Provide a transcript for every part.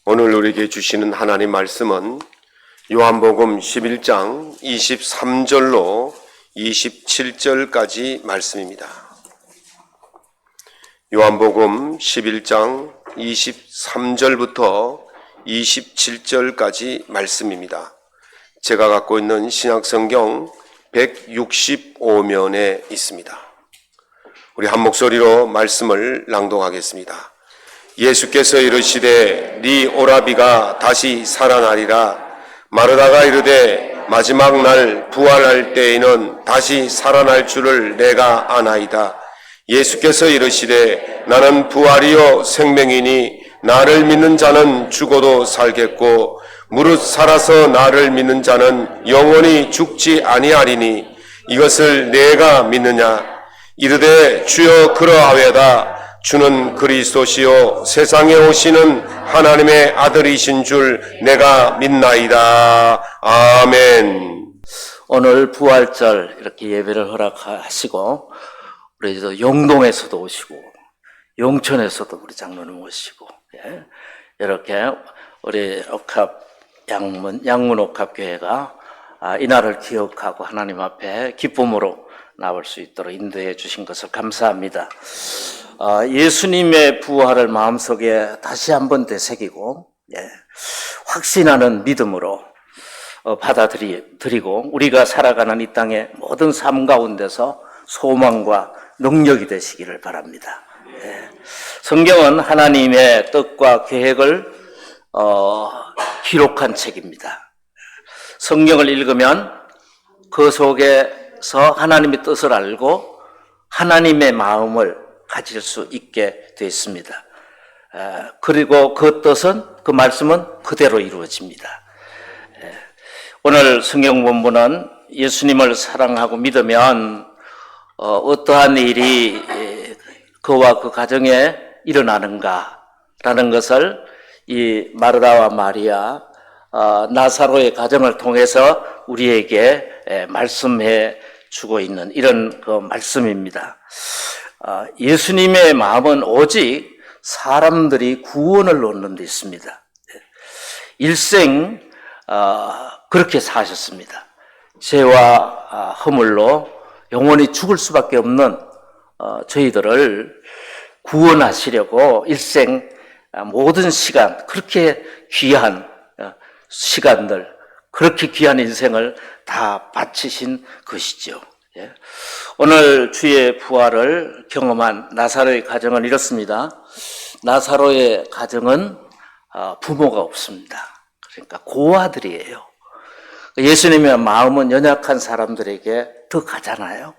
오늘 우리에게 주시는 하나님 말씀은 요한복음 11장 23절로 27절까지 말씀입니다. 요한복음 11장 23절부터 27절까지 말씀입니다. 제가 갖고 있는 신약성경 165면에 있습니다. 우리 한 목소리로 말씀을 낭독하겠습니다. 예수께서 이르시되 네 오라비가 다시 살아나리라. 마르다가 이르되 마지막 날 부활할 때에는 다시 살아날 줄을 내가 아나이다. 예수께서 이르시되 나는 부활이요 생명이니 나를 믿는 자는 죽어도 살겠고 무릇 살아서 나를 믿는 자는 영원히 죽지 아니하리니 이것을 내가 믿느냐. 이르되 주여 그러하외다. 주는 그리스도시요 세상에 오시는 하나님의 아들이신 줄 내가 믿나이다. 아멘. 오늘 부활절 이렇게 예배를 허락하시고 우리 용동에서도 오시고 용천에서도 우리 장로님 오시고 이렇게 우리 양문 옥합교회가 이날을 기억하고 하나님 앞에 기쁨으로 나올 수 있도록 인도해 주신 것을 감사합니다. 예수님의 부활을 마음속에 다시 한번 되새기고 확신하는 믿음으로 받아들이고 우리가 살아가는 이 땅의 모든 삶 가운데서 소망과 능력이 되시기를 바랍니다. 성경은 하나님의 뜻과 계획을 기록한 책입니다. 성경을 읽으면 그 속에서 하나님의 뜻을 알고 하나님의 마음을 가질 수 있게 되어 있습니다. 그리고 그 뜻은, 그 말씀은 그대로 이루어집니다. 오늘 성경 본문은 예수님을 사랑하고 믿으면 어떠한 일이 그와 그 가정에 일어나는가라는 것을 이 마르다와 마리아, 나사로의 가정을 통해서 우리에게 말씀해 주고 있는 이런 그 말씀입니다. 예수님의 마음은 오직 사람들이 구원을 얻는 데 있습니다. 일생 그렇게 사셨습니다. 죄와 허물로 영원히 죽을 수밖에 없는 저희들을 구원하시려고 일생 모든 시간, 그렇게 귀한 시간들, 그렇게 귀한 인생을 다 바치신 것이죠. 오늘 주의 부활을 경험한 나사로의 가정은 이렇습니다. 나사로의 가정은 부모가 없습니다. 그러니까 고아들이에요. 예수님의 마음은 연약한 사람들에게 더 가잖아요.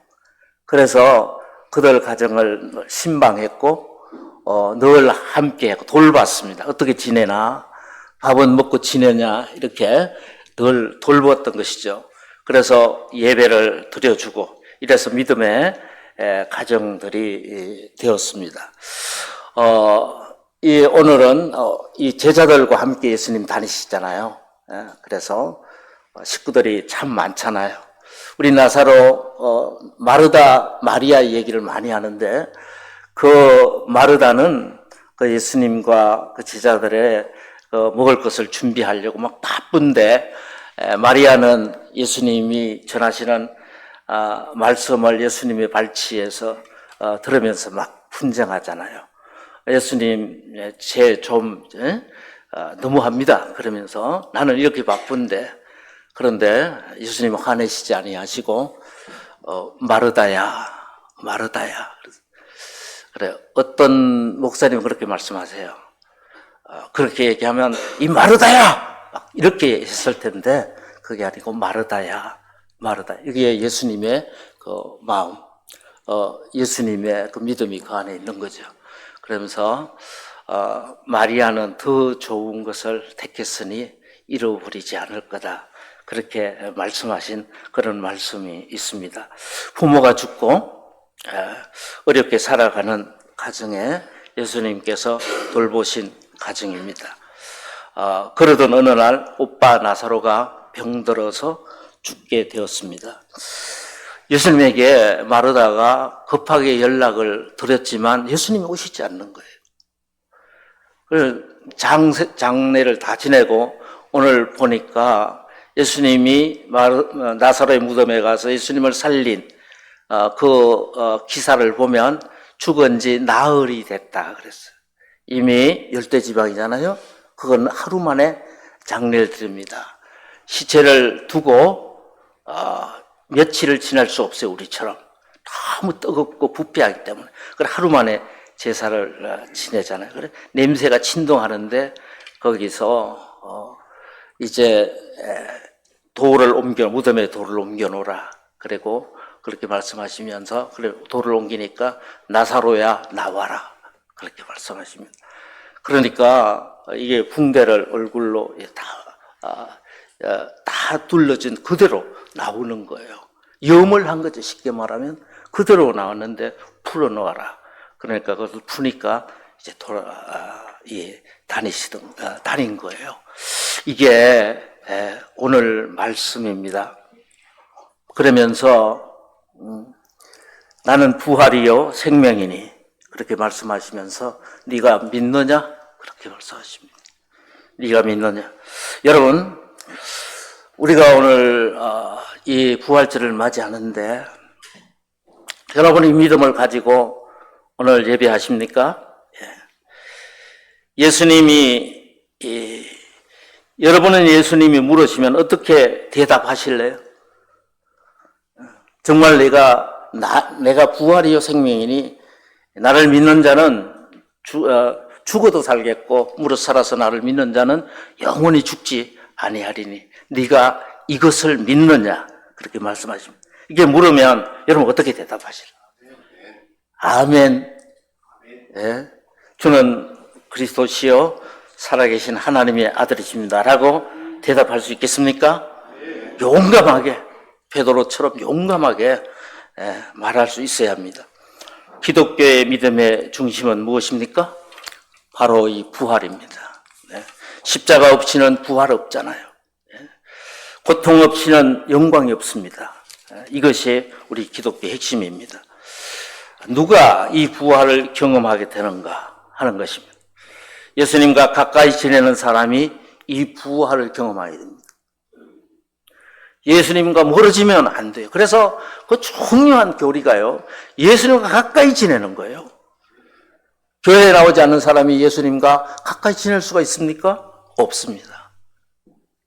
그래서 그들 가정을 신방했고 늘 함께하고 돌봤습니다. 어떻게 지내나, 밥은 먹고 지내냐, 이렇게 늘 돌보았던 것이죠. 그래서 예배를 드려주고 이래서 믿음의 가정들이 되었습니다. 오늘은 이 제자들과 함께 예수님 다니시잖아요. 그래서 식구들이 참 많잖아요. 우리 나사로 마르다 마리아 얘기를 많이 하는데 그 마르다는 그 예수님과 그 제자들의 먹을 것을 준비하려고 막 바쁜데 마리아는 예수님이 전하시는 말씀을 예수님의 발치에서 들으면서 막 분쟁하잖아요. 예수님 제 좀 너무합니다. 그러면서 나는 이렇게 바쁜데, 그런데 예수님 화내시지 아니하시고 마르다야 마르다야. 그래, 어떤 목사님은 그렇게 말씀하세요. 그렇게 얘기하면 이 마르다야 막 이렇게 했을 텐데 그게 아니고 마르다야 마르다. 이게 예수님의 그 마음, 예수님의 그 믿음이 그 안에 있는 거죠. 그러면서 마리아는 더 좋은 것을 택했으니 잃어버리지 않을 거다. 그렇게 말씀하신 그런 말씀이 있습니다. 부모가 죽고 어렵게 살아가는 가정에 예수님께서 돌보신 가정입니다. 그러던 어느 날 오빠 나사로가 병들어서 죽게 되었습니다. 예수님에게 마르다가 급하게 연락을 드렸지만 예수님이 오시지 않는 거예요. 장례를 다 지내고 오늘 보니까 예수님이 나사로의 무덤에 가서 예수님을 살린 기사를 보면 죽은 지 나흘이 됐다 그랬어요. 이미 열대지방이잖아요. 그건 하루 만에 장례를 드립니다. 시체를 두고 며칠을 지날 수 없어요. 우리처럼 너무 뜨겁고 부패하기 때문에. 그래 하루 만에 제사를 지내잖아요. 그래 냄새가 진동하는데 거기서 이제 무덤에 돌을 옮겨 놓으라. 그리고 그렇게 말씀하시면서 그래 돌을 옮기니까 나사로야 나와라. 그렇게 말씀하십니다. 그러니까 이게 붕대를 얼굴로 다 둘러진 그대로 나오는 거예요. 염을 한 거죠. 쉽게 말하면 그대로 나왔는데 풀어놓아라. 그러니까 그것을 푸니까 이제 다닌 거예요. 이게 오늘 말씀입니다. 그러면서 나는 부활이요 생명이니 그렇게 말씀하시면서 네가 믿느냐? 그렇게 말씀하십니다. 네가 믿느냐? 여러분, 우리가 오늘 이 부활절을 맞이하는데 여러분이 믿음을 가지고 오늘 예배하십니까? 여러분은 예수님이 물으시면 어떻게 대답하실래요? 정말 내가 부활이요 생명이니 나를 믿는 자는 죽어도 살겠고 무릇 살아서 나를 믿는 자는 영원히 죽지 아니하리니 네가 이것을 믿느냐? 그렇게 말씀하십니다. 이게 물으면 여러분 어떻게 대답하실까요? 아멘. 예. 주는 그리스도시요 살아계신 하나님의 아들이십니다. 라고 대답할 수 있겠습니까? 용감하게 베드로처럼 용감하게 말할 수 있어야 합니다. 기독교의 믿음의 중심은 무엇입니까? 바로 이 부활입니다. 십자가 없이는 부활 없잖아요. 고통 없이는 영광이 없습니다. 이것이 우리 기독교의 핵심입니다. 누가 이 부활을 경험하게 되는가 하는 것입니다. 예수님과 가까이 지내는 사람이 이 부활을 경험하게 됩니다. 예수님과 멀어지면 안 돼요. 그래서 그 중요한 교리가요, 예수님과 가까이 지내는 거예요. 교회에 나오지 않는 사람이 예수님과 가까이 지낼 수가 있습니까? 없습니다.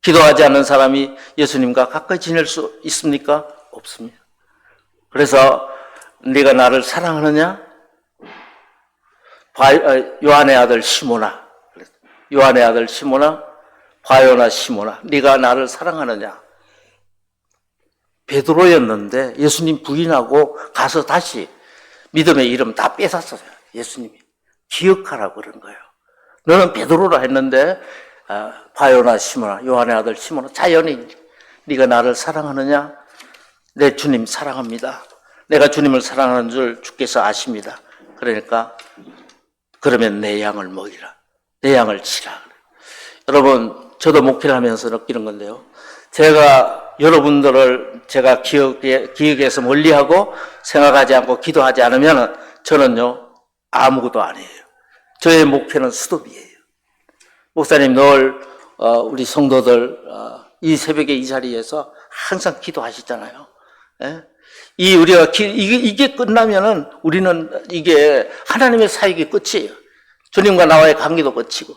기도하지 않는 사람이 예수님과 가까이 지낼 수 있습니까? 없습니다. 그래서 네가 나를 사랑하느냐? 요한의 아들 시몬아, 바요나 시몬아, 네가 나를 사랑하느냐? 베드로였는데 예수님 부인하고 가서 다시 믿음의 이름 다 뺏었어요. 예수님이 기억하라고 그런 거예요. 너는 베드로라 했는데 바요나 시몬아, 요한의 아들 시몬아, 자연히 네가 나를 사랑하느냐? 내 주님 사랑합니다. 내가 주님을 사랑하는 줄 주께서 아십니다. 그러니까 그러면 내 양을 먹이라. 내 양을 치라. 여러분, 저도 목회를 하면서 느끼는 건데요. 여러분들을 제가 기억에서 멀리하고 생각하지 않고 기도하지 않으면 저는요, 아무것도 아니에요. 저의 목표는 스톱이에요. 목사님 늘 우리 성도들 이 새벽에 이 자리에서 항상 기도하시잖아요. 예? 이게 끝나면은 우리는 이게 하나님의 사역이 끝이에요. 주님과 나와의 관계도 끝이고.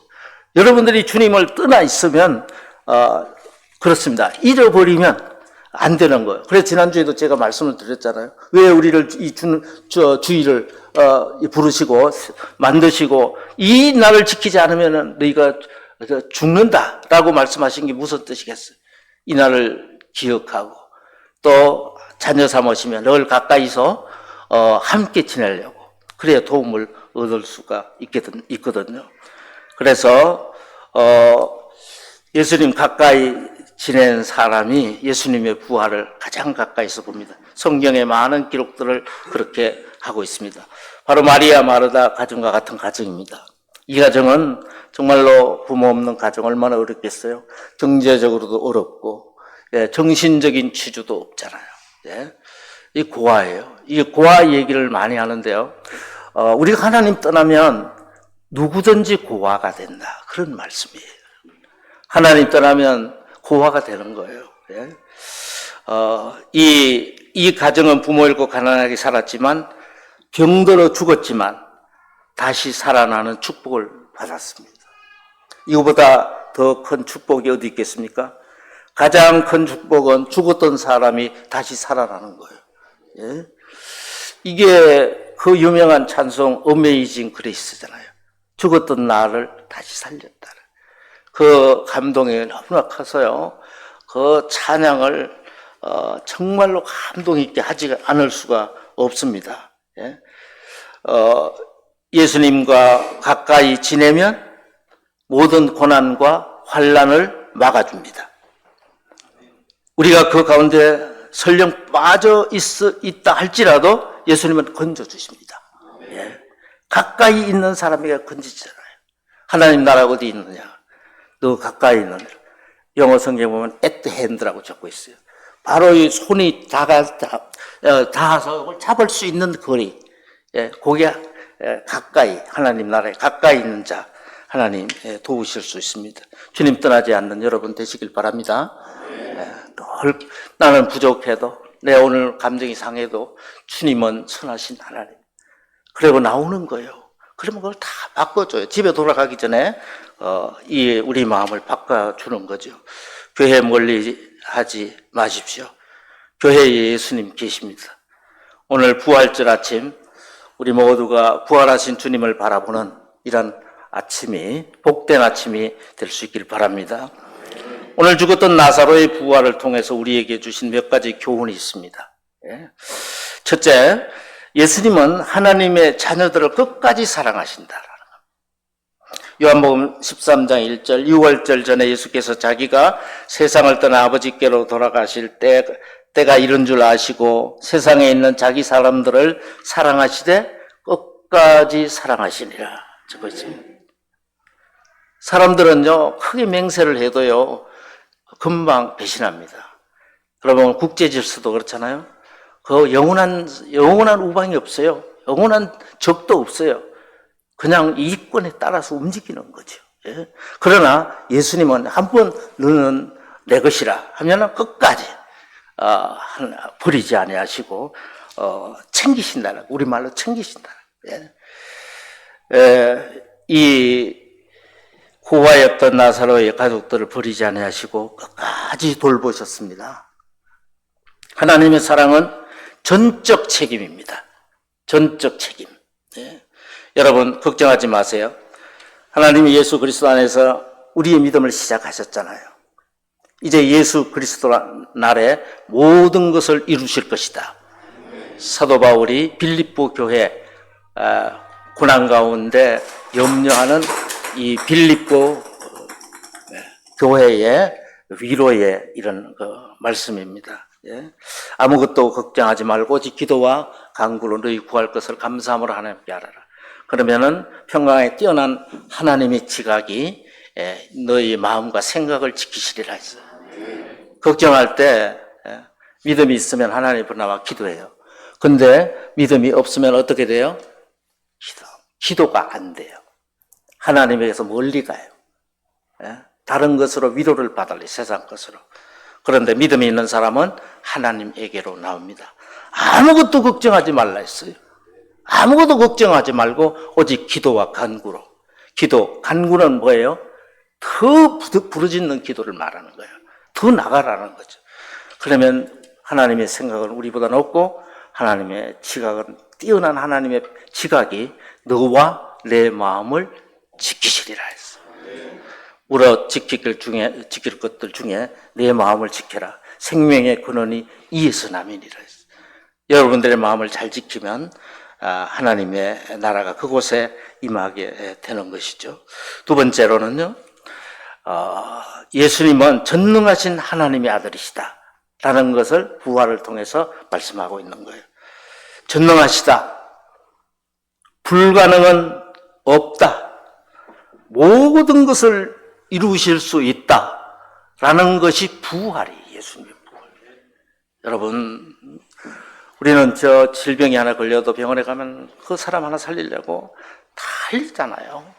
여러분들이 주님을 떠나 있으면, 그렇습니다. 잊어버리면 안 되는 거예요. 그래서 지난주에도 제가 말씀을 드렸잖아요. 왜 우리를 주의를, 부르시고, 만드시고, 이 날을 지키지 않으면은 너희가 죽는다라고 말씀하신 게 무슨 뜻이겠어요? 이 날을 기억하고, 또 자녀 삼으시면 늘 가까이서 함께 지내려고 그래야 도움을 얻을 수가 있거든요. 그래서 예수님 가까이 지낸 사람이 예수님의 부활을 가장 가까이서 봅니다. 성경의 많은 기록들을 그렇게 하고 있습니다. 바로 마리아 마르다 가정과 같은 가정입니다. 이 가정은 정말로 부모 없는 가정 얼마나 어렵겠어요. 경제적으로도 어렵고 정신적인 치주도 없잖아요. 이 고아예요. 이 고아 얘기를 많이 하는데요. 우리가 하나님 떠나면 누구든지 고아가 된다. 그런 말씀이에요. 하나님 떠나면 고아가 되는 거예요. 예? 이 가정은 부모 잃고 가난하게 살았지만 병들어 죽었지만 다시 살아나는 축복을 받았습니다. 이거보다 더 큰 축복이 어디 있겠습니까? 가장 큰 축복은 죽었던 사람이 다시 살아나는 거예요. 예? 이게 그 유명한 찬송 어메이징 그레이스잖아요. 죽었던 나를 다시 살렸다. 그 감동이 너무나 커서요. 그 찬양을 정말로 감동 있게 하지 않을 수가 없습니다. 예? 예수님과 가까이 지내면 모든 고난과 환난을 막아줍니다. 우리가 그 가운데 설령 빠져 있다 할지라도 예수님은 건져주십니다. 예. 가까이 있는 사람에게 건지잖아요. 하나님 나라 어디 있느냐? 너 가까이 있는, 영어 성경에 보면 at hand라고 적고 있어요. 바로 이 손이 닿아서 그걸 잡을 수 있는 거리. 예, 그게 가까이, 하나님 나라에 가까이 있는 자, 하나님 도우실 수 있습니다. 주님 떠나지 않는 여러분 되시길 바랍니다. 늘 나는 부족해도, 내 오늘 감정이 상해도 주님은 선하신 하나님. 그리고 나오는 거예요. 그러면 그걸 다 바꿔줘요. 집에 돌아가기 전에 우리 마음을 바꿔주는 거죠. 교회 멀리 하지 마십시오. 교회에 예수님 계십니다. 오늘 부활절 아침 우리 모두가 부활하신 주님을 바라보는 이런 아침이, 복된 아침이 될 수 있길 바랍니다. 오늘 죽었던 나사로의 부활을 통해서 우리에게 주신 몇 가지 교훈이 있습니다. 첫째, 예수님은 하나님의 자녀들을 끝까지 사랑하신다라는 겁니다. 요한복음 13장 1절, 6월절 전에 예수께서 자기가 세상을 떠나 아버지께로 돌아가실 때가 이른 줄 아시고 세상에 있는 자기 사람들을 사랑하시되 끝까지 사랑하시니라. 저거지. 사람들은요, 크게 맹세를 해도요, 금방 배신합니다. 그러면 국제 질서도 그렇잖아요. 그 영원한 우방이 없어요. 영원한 적도 없어요. 그냥 이익권에 따라서 움직이는 거죠. 예? 그러나 예수님은 한번 너는 내 것이라 하면은 끝까지 버리지 아니하시고 챙기신다는, 우리말로 챙기신다. 예? 이 고아였던 나사로의 가족들을 버리지 아니하시고 끝까지 돌보셨습니다. 하나님의 사랑은 전적 책임입니다. 전적 책임. 예. 여러분 걱정하지 마세요. 하나님이 예수 그리스도 안에서 우리의 믿음을 시작하셨잖아요. 이제 예수 그리스도 날에 모든 것을 이루실 것이다. 사도 바울이 빌립보 교회 고난 가운데 염려하는 이 빌립보 교회의 위로의 이런 말씀입니다. 예. 아무것도 걱정하지 말고 오직 기도와 간구로 너희 구할 것을 감사함으로 하나님께 알아라. 그러면은 평강에 뛰어난 하나님의 지각이 너희 마음과 생각을 지키시리라 했어요. 걱정할 때 믿음이 있으면 하나님 앞으로 나와 기도해요. 근데 믿음이 없으면 어떻게 돼요? 기도가 안 돼요. 하나님에게서 멀리 가요. 다른 것으로 위로를 받을래, 세상 것으로. 그런데 믿음이 있는 사람은 하나님에게로 나옵니다. 아무것도 걱정하지 말라 했어요. 아무것도 걱정하지 말고 오직 기도와 간구로. 간구는 뭐예요? 더 부르짖는 기도를 말하는 거예요. 더 나가라는 거죠. 그러면 하나님의 생각은 우리보다 높고 하나님의 지각은, 뛰어난 하나님의 지각이 너와 내 마음을 지키시리라 했어요. 물어 지킬 것들 중에 내 마음을 지켜라. 생명의 근원이 이에서 남이니라 했어요. 여러분들의 마음을 잘 지키면 하나님의 나라가 그곳에 임하게 되는 것이죠. 두 번째로는요, 예수님은 전능하신 하나님의 아들이시다 라는 것을 부활을 통해서 말씀하고 있는 거예요. 전능하시다. 불가능은 없다. 모든 것을 이루실 수 있다라는 것이 부활이 예수님의 부활. 여러분, 우리는 질병이 하나 걸려도 병원에 가면 그 사람 하나 살리려고 다 흘리잖아요.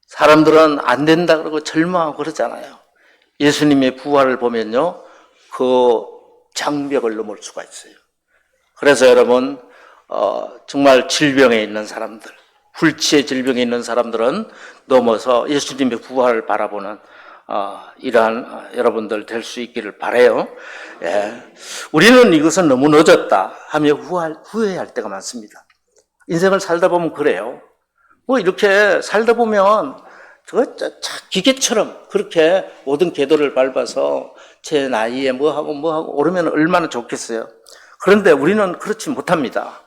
사람들은 안 된다 그러고 절망하고 그러잖아요. 예수님의 부활을 보면요, 그 장벽을 넘을 수가 있어요. 그래서 여러분, 정말 질병에 있는 사람들, 불치의 질병에 있는 사람들은 넘어서 예수님의 부활을 바라보는 이러한 여러분들 될 수 있기를 바라요. 예. 우리는 이것은 너무 늦었다 하며 후회할 때가 많습니다. 인생을 살다 보면 그래요. 뭐 이렇게 살다 보면 기계처럼 그렇게 모든 궤도를 밟아서 제 나이에 뭐하고 오르면 얼마나 좋겠어요. 그런데 우리는 그렇지 못합니다.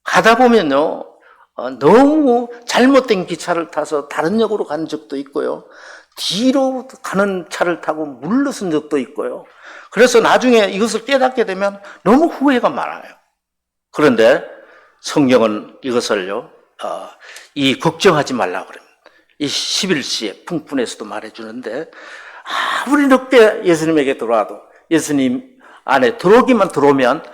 가다 보면요, 너무 잘못된 기차를 타서 다른 역으로 간 적도 있고요. 뒤로 가는 차를 타고 물러선 적도 있고요. 그래서 나중에 이것을 깨닫게 되면 너무 후회가 많아요. 그런데 성경은 이것을요, 이 걱정하지 말라고 그럽니다. 이 11시에 풍문에서도 말해주는데, 아무리 늦게 예수님에게 들어와도 예수님 안에 들어오면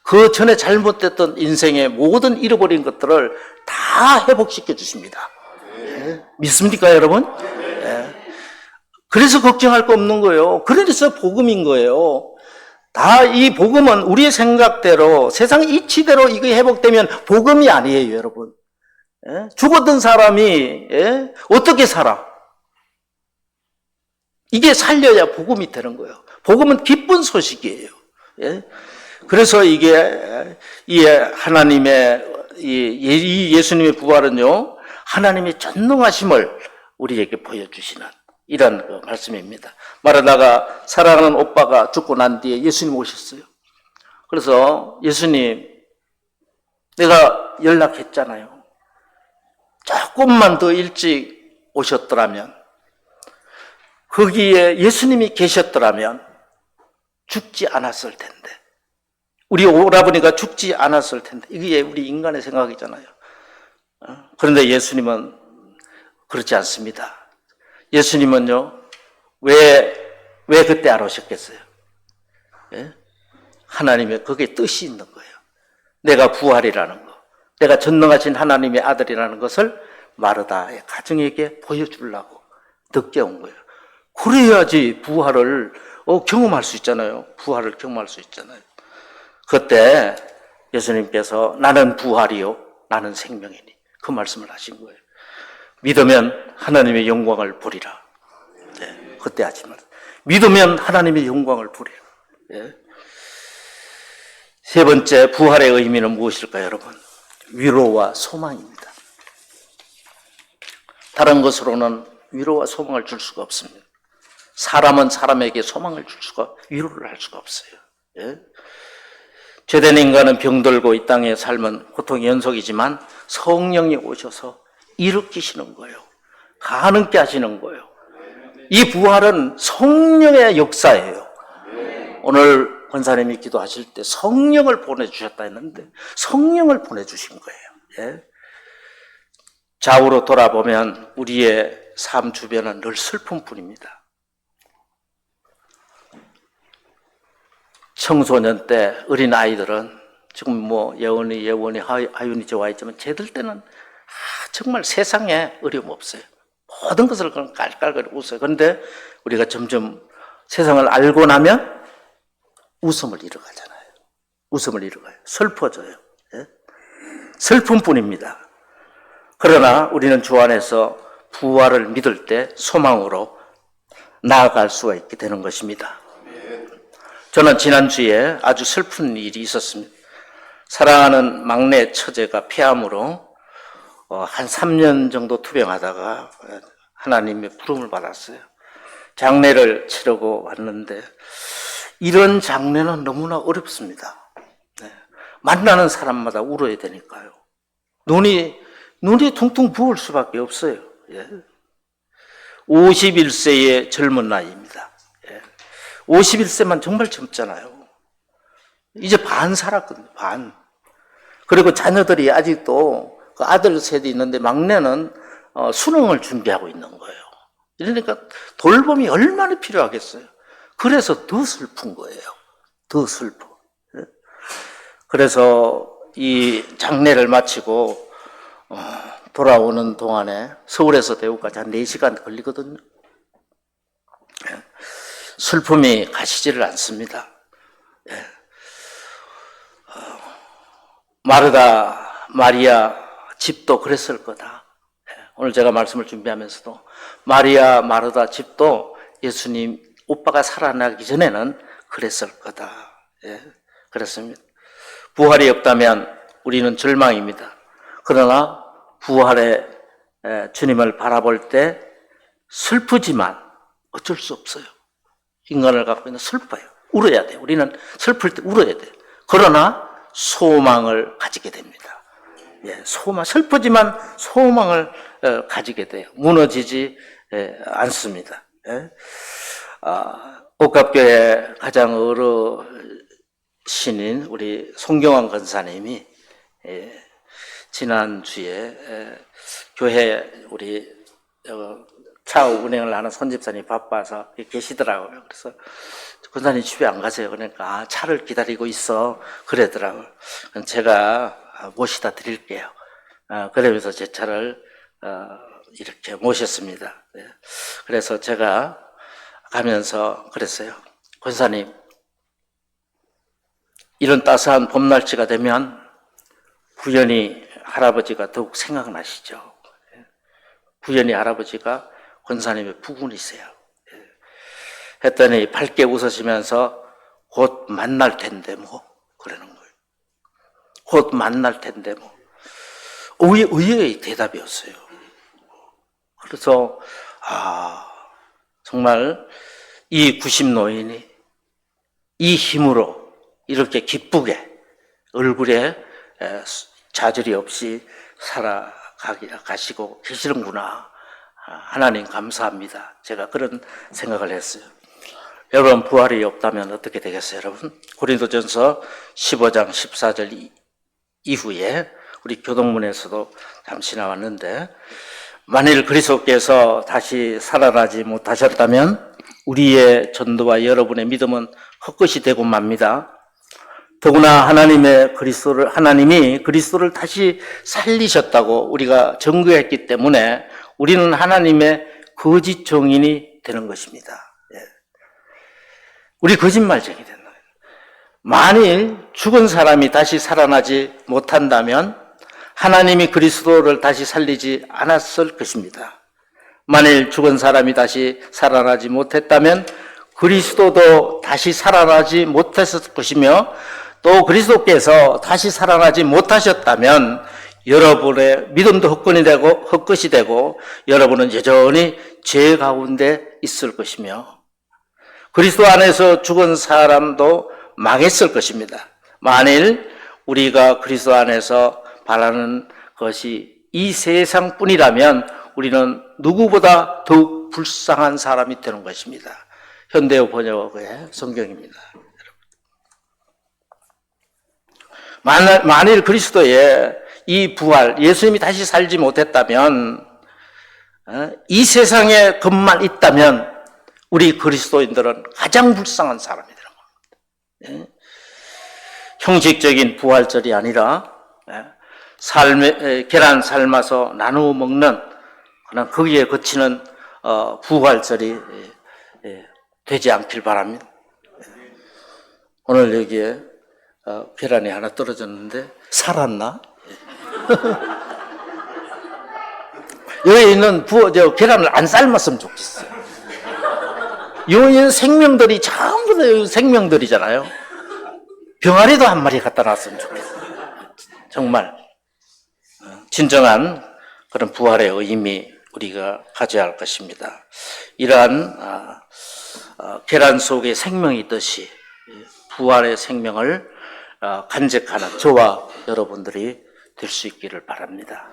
그 전에 잘못됐던 인생의 모든 잃어버린 것들을 다 회복시켜 주십니다. 네. 믿습니까, 여러분? 네. 그래서 걱정할 거 없는 거예요. 그래서 복음인 거예요. 다 이 복음은 우리의 생각대로, 세상 이치대로 이게 회복되면 복음이 아니에요, 여러분. 예? 죽었던 사람이 어떻게 살아? 이게 살려야 복음이 되는 거예요. 복음은 기쁜 소식이에요. 예? 그래서 이게 이 하나님의 이 예수님의 부활은요, 하나님의 전능하심을 우리에게 보여주시는 이런 말씀입니다. 말하다가 사랑하는 오빠가 죽고 난 뒤에 예수님 오셨어요. 그래서 예수님, 내가 연락했잖아요. 조금만 더 일찍 오셨더라면, 거기에 예수님이 계셨더라면 죽지 않았을 텐데, 우리 오라버니가 죽지 않았을 텐데, 이게 우리 인간의 생각이잖아요. 그런데 예수님은 그렇지 않습니다. 예수님은요, 왜 그때 안 오셨겠어요? 예? 하나님의 거기에 뜻이 있는 거예요. 내가 부활이라는 거, 내가 전능하신 하나님의 아들이라는 것을 마르다의 가정에게 보여주려고 늦게 온 거예요. 그래야지 부활을 경험할 수 있잖아요. 부활을 경험할 수 있잖아요. 그때 예수님께서 나는 부활이요, 나는 생명이니, 그 말씀을 하신 거예요. 믿으면 하나님의 영광을 보리라. 네, 그때 하지만 믿으면 하나님의 영광을 보리라. 네. 세 번째, 부활의 의미는 무엇일까요, 여러분? 위로와 소망입니다. 다른 것으로는 위로와 소망을 줄 수가 없습니다. 사람은 사람에게 소망을 줄 수가, 위로를 할 수가 없어요. 예? 죄된 인간은 병들고 이 땅의 삶은 고통의 연속이지만 성령이 오셔서 일으키시는 거예요. 가능케 하시는 거예요. 이 부활은 성령의 역사예요. 오늘 권사님이 기도하실 때 성령을 보내주셨다 했는데 성령을 보내주신 거예요. 예? 좌우로 돌아보면 우리의 삶 주변은 늘 슬픔뿐입니다. 청소년 때 어린 아이들은 지금 뭐 예원이, 하윤이 저와 있지만 쟤들 때는 정말 세상에 어려움 없어요. 모든 것을 그냥 깔깔거리고 웃어요. 그런데 우리가 점점 세상을 알고 나면 웃음을 잃어가잖아요. 웃음을 잃어가요. 슬퍼져요. 예? 슬픔뿐입니다. 그러나 우리는 주 안에서 부활을 믿을 때 소망으로 나아갈 수가 있게 되는 것입니다. 저는 지난주에 아주 슬픈 일이 있었습니다. 사랑하는 막내 처제가 폐암으로 한 3년 정도 투병하다가 하나님의 부름을 받았어요. 장례를 치르고 왔는데 이런 장례는 너무나 어렵습니다. 네. 만나는 사람마다 울어야 되니까요. 눈이 퉁퉁 부을 수밖에 없어요. 예. 51세의 젊은 나이입니다. 예. 51세만 정말 젊잖아요. 이제 반 살았거든요. 반. 그리고 자녀들이 아직도 그 아들 셋이 있는데 막내는 수능을 준비하고 있는 거예요. 이러니까 돌봄이 얼마나 필요하겠어요. 그래서 더 슬픈 거예요. 더 슬퍼. 그래서 이 장례를 마치고 돌아오는 동안에 서울에서 대구까지 한 4시간 걸리거든요. 슬픔이 가시지를 않습니다. 마르다, 마리아 집도 그랬을 거다. 오늘 제가 말씀을 준비하면서도 마리아, 마르다 집도 예수님 오빠가 살아나기 전에는 그랬을 거다. 그렇습니다. 부활이 없다면 우리는 절망입니다. 그러나 부활의 주님을 바라볼 때 슬프지만 어쩔 수 없어요. 인간을 갖고 있는 슬퍼요. 울어야 돼요. 우리는 슬플 때 울어야 돼요. 그러나 소망을 가지게 됩니다. 슬프지만 소망을 가지게 돼요. 무너지지 않습니다. 옥갑교회 가장 어르신인 우리 송경환 권사님이 지난주에 교회 우리 차후 운행을 하는 손집사님이 바빠서 계시더라고요. 그래서 권사님 집에 안 가세요. 그러니까 차를 기다리고 있어 그러더라고요. 제가 모시다 드릴게요. 그러면서 제 차를 이렇게 모셨습니다. 그래서 제가 가면서 그랬어요. 권사님, 이런 따스한 봄날씨가 되면 구연이 할아버지가 더욱 생각나시죠. 구연이 할아버지가 권사님의 부군이세요. 했더니 밝게 웃으시면서 곧 만날 텐데 뭐 그러는 거예요. 곧 만날 텐데 뭐. 의외의 대답이었어요. 그래서 정말 이 90노인이 이 힘으로 이렇게 기쁘게 얼굴에 좌절이 없이 살아가시고 계시는구나. 하나님 감사합니다. 제가 그런 생각을 했어요. 여러분, 부활이 없다면 어떻게 되겠어요, 여러분? 고린도전서 15장 14절 이후에 우리 교동문에서도 잠시 나왔는데, 만일 그리스도께서 다시 살아나지 못하셨다면 우리의 전도와 여러분의 믿음은 헛것이 되고 맙니다. 더구나 하나님이 그리스도를 다시 살리셨다고 우리가 증거했기 때문에 우리는 하나님의 거짓 증인이 되는 것입니다. 우리 거짓말쟁이 되는 거예요. 만일 죽은 사람이 다시 살아나지 못한다면 하나님이 그리스도를 다시 살리지 않았을 것입니다. 만일 죽은 사람이 다시 살아나지 못했다면 그리스도도 다시 살아나지 못했을 것이며, 또 그리스도께서 다시 살아나지 못하셨다면 여러분의 믿음도 헛것이 되고 여러분은 여전히 죄 가운데 있을 것이며, 그리스도 안에서 죽은 사람도 망했을 것입니다. 만일 우리가 그리스도 안에서 바라는 것이 이 세상뿐이라면 우리는 누구보다 더욱 불쌍한 사람이 되는 것입니다. 현대어 번역의 성경입니다. 만일 그리스도의 이 부활, 예수님이 다시 살지 못했다면, 이 세상에 것만 있다면 우리 그리스도인들은 가장 불쌍한 사람이 되는 겁니다. 형식적인 부활절이 아니라 계란 삶아서 나누어 먹는 그냥 거기에 그치는 부활절이 되지 않길 바랍니다. 오늘 여기에 계란이 하나 떨어졌는데 살았나? 여기 있는 계란을 안 삶았으면 좋겠어요. 여기 있는 생명들이 전부 다 생명들이잖아요. 병아리도 한 마리 갖다 놨으면 좋겠어요. 정말 진정한 그런 부활의 의미 우리가 가져야 할 것입니다. 이러한 계란 속에 생명이 있듯이 부활의 생명을 간직하는 저와 여러분들이 될 수 있기를 바랍니다.